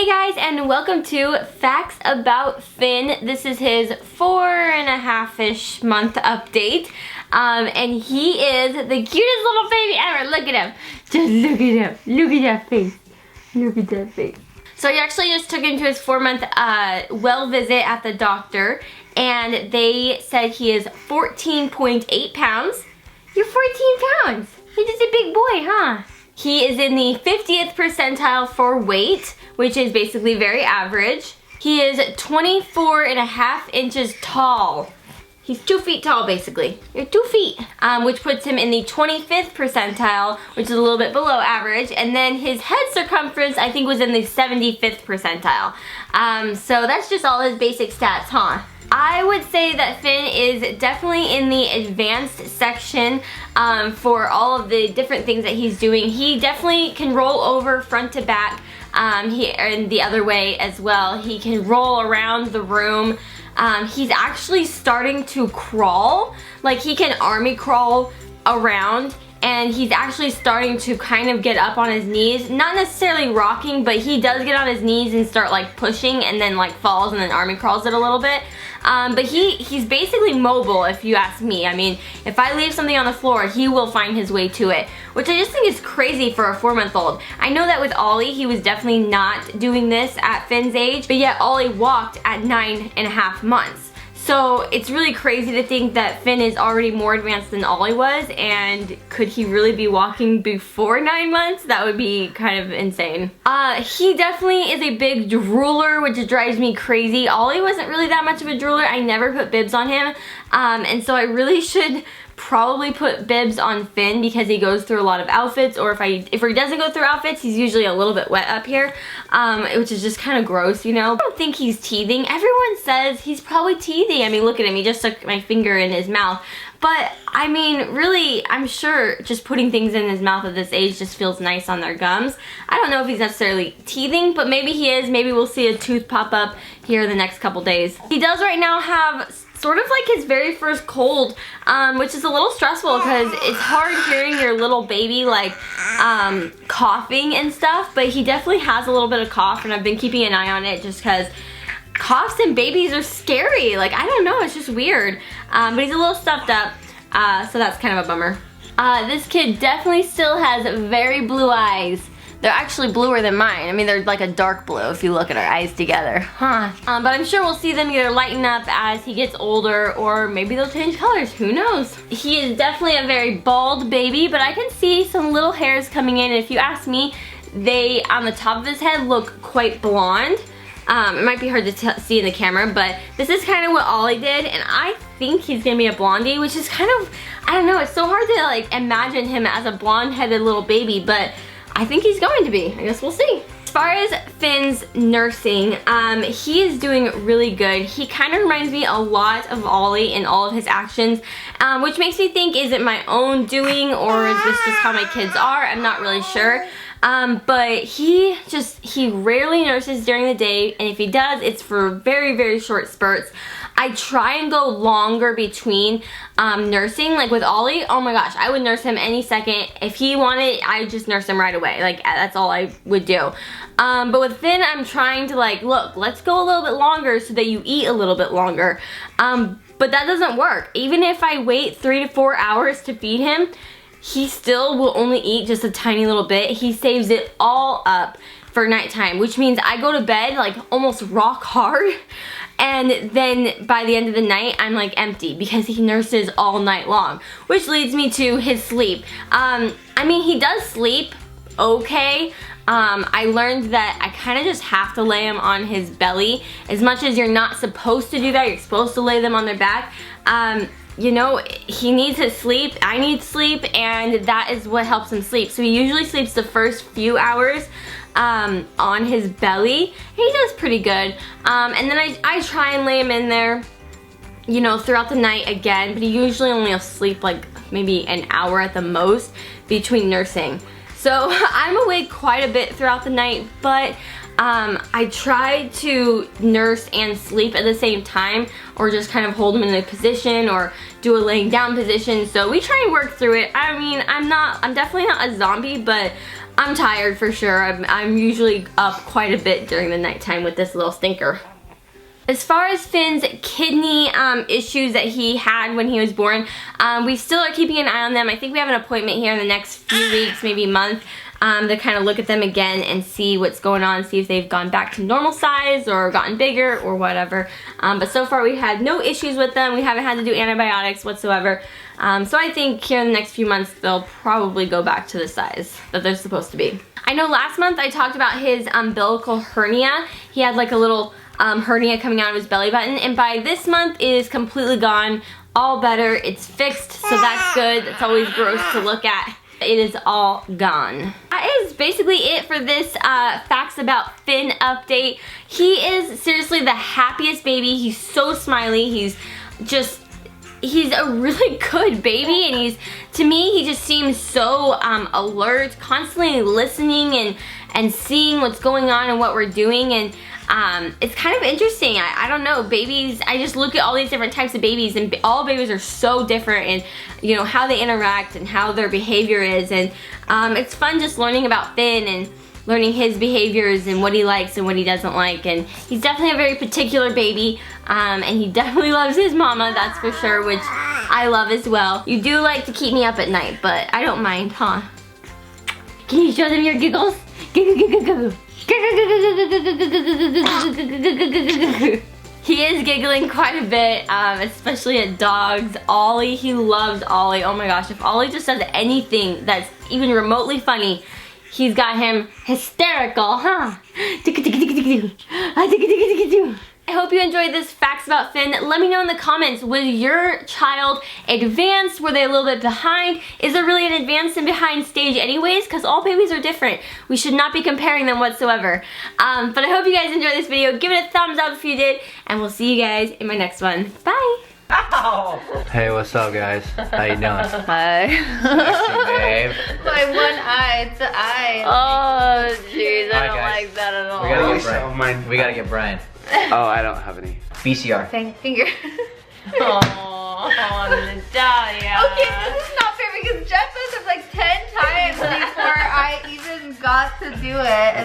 Hey guys, and welcome to Facts About Finn. This is his 4.5-ish month update. And he is the cutest little baby ever. Look at him. Just look at him. Look at that face. Look at that face. So I actually just took him to his 4-month well visit at the doctor, and they said he is 14.8 pounds. You're 14 pounds. He's just a big boy, huh? He is in the 50th percentile for weight, which is basically very average. He is 24.5 inches tall. He's 2 feet tall, basically. You're 2 feet. Which puts him in the 25th percentile, which is a little bit below average. And then his head circumference, I think, was in the 75th percentile. So that's just all his basic stats, huh? I would say that Finn is definitely in the advanced section for all of the different things that he's doing. He definitely can roll over front to back and the other way as well. He can roll around the room. He's actually starting to crawl. Like, he can army crawl around, and he's actually starting to kind of get up on his knees. Not necessarily rocking, but he does get on his knees and start like pushing, and then like falls and then army crawls it a little bit. But he's basically mobile, if you ask me. I mean, if I leave something on the floor, he will find his way to it, which I just think is crazy for a 4-month-old. I know that with Ollie, he was definitely not doing this at Finn's age, but yet Ollie walked at 9.5 months. So it's really crazy to think that Finn is already more advanced than Ollie was, and could he really be walking before 9 months? That would be kind of insane. He definitely is a big drooler, which drives me crazy. Ollie wasn't really that much of a drooler. I never put bibs on him, and so I really should probably put bibs on Finn because he goes through a lot of outfits, or if he doesn't go through outfits, he's usually a little bit wet up here, which is just kind of gross, you know. I don't think he's teething. Everyone says he's probably teething. I mean, look at him. He just stuck my finger in his mouth. But, I mean, really, I'm sure just putting things in his mouth at this age just feels nice on their gums. I don't know if he's necessarily teething, but maybe he is. Maybe we'll see a tooth pop up here in the next couple days. He does right now have sort of like his very first cold, which is a little stressful because it's hard hearing your little baby like coughing and stuff, but he definitely has a little bit of cough, and I've been keeping an eye on it just because coughs in babies are scary. Like, I don't know, it's just weird. But he's a little stuffed up, so that's kind of a bummer. This kid definitely still has very blue eyes. They're actually bluer than mine. I mean, they're like a dark blue if you look at our eyes together. Huh. But I'm sure we'll see them either lighten up as he gets older, or maybe they'll change colors. Who knows? He is definitely a very bald baby, but I can see some little hairs coming in. And if you ask me, they, on the top of his head, look quite blonde. It might be hard to see in the camera, but this is kind of what Ollie did, and I think he's gonna be a blondie, which is kind of, I don't know, it's so hard to like imagine him as a blonde-headed little baby, but I think he's going to be. I guess we'll see. As far as Finn's nursing, he is doing really good. He kind of reminds me a lot of Ollie in all of his actions, which makes me think, is it my own doing, or is this just how my kids are? I'm not really sure. But he rarely nurses during the day, and if he does, it's for very, very short spurts. I try and go longer between nursing. Like with Ollie, oh my gosh, I would nurse him any second. If he wanted, I would just nurse him right away. Like, that's all I would do. But with Finn, I'm trying to like, look, let's go a little bit longer so that you eat a little bit longer. But that doesn't work. Even if I wait 3 to 4 hours to feed him, he still will only eat just a tiny little bit. He saves it all up for nighttime, which means I go to bed like almost rock hard, and then by the end of the night I'm like empty because he nurses all night long, which leads me to his sleep. I mean, he does sleep okay. I learned that I kind of just have to lay him on his belly. As much as you're not supposed to do that, you're supposed to lay them on their back. You know, he needs his sleep, I need sleep, and that is what helps him sleep. So he usually sleeps the first few hours on his belly. He does pretty good. And then I try and lay him in there, you know, throughout the night again, but he usually only will sleep like maybe an hour at the most between nursing. So I'm awake quite a bit throughout the night, but I try to nurse and sleep at the same time, or just kind of hold him in a position or do a laying down position. So we try and work through it. I mean, I'm definitely not a zombie, but I'm tired for sure. I'm usually up quite a bit during the nighttime with this little stinker. As far as Finn's kidney issues that he had when he was born, we still are keeping an eye on them. I think we have an appointment here in the next few weeks, maybe a month, to kind of look at them again and see what's going on, see if they've gone back to normal size or gotten bigger or whatever. But so far we had no issues with them. We haven't had to do antibiotics whatsoever. So I think here in the next few months they'll probably go back to the size that they're supposed to be. I know last month I talked about his umbilical hernia. He had like a little hernia coming out of his belly button, and by this month it is completely gone, all better, it's fixed, so that's good. It's always gross to look at. It is all gone. That is basically it for this Facts About Finn update. He is seriously the happiest baby. He's so smiley. He's a really good baby, and to me, he just seems so alert, constantly listening and seeing what's going on and what we're doing, and it's kind of interesting. I don't know, babies, I just look at all these different types of babies, and all babies are so different, and you know, how they interact and how their behavior is, and it's fun just learning about Finn and learning his behaviors and what he likes and what he doesn't like. And he's definitely a very particular baby, and he definitely loves his mama, that's for sure, which I love as well. You do like to keep me up at night, but I don't mind, huh? Can you show them your giggles? Giggle, giggle, giggle. He is giggling quite a bit, especially at dogs. Ollie, he loves Ollie. Oh my gosh, if Ollie just does anything that's even remotely funny, he's got him hysterical, huh? I hope you enjoyed this Facts About Finn. Let me know in the comments, was your child advanced? Were they a little bit behind? Is there really an advanced and behind stage anyways? Because all babies are different. We should not be comparing them whatsoever. But I hope you guys enjoyed this video. Give it a thumbs up if you did, and we'll see you guys in my next one. Bye! Ow. Hey, what's up, guys? How you doing? Hi. Sexy, babe. My one eye, it's an eye. Oh, jeez, I don't like that at all. We gotta get Brian. We gotta get Brian. Oh, I don't have any. VCR. Finger. Oh, Natalia. Okay, this is not fair because Jeff does it like 10 times before I even got to do it. And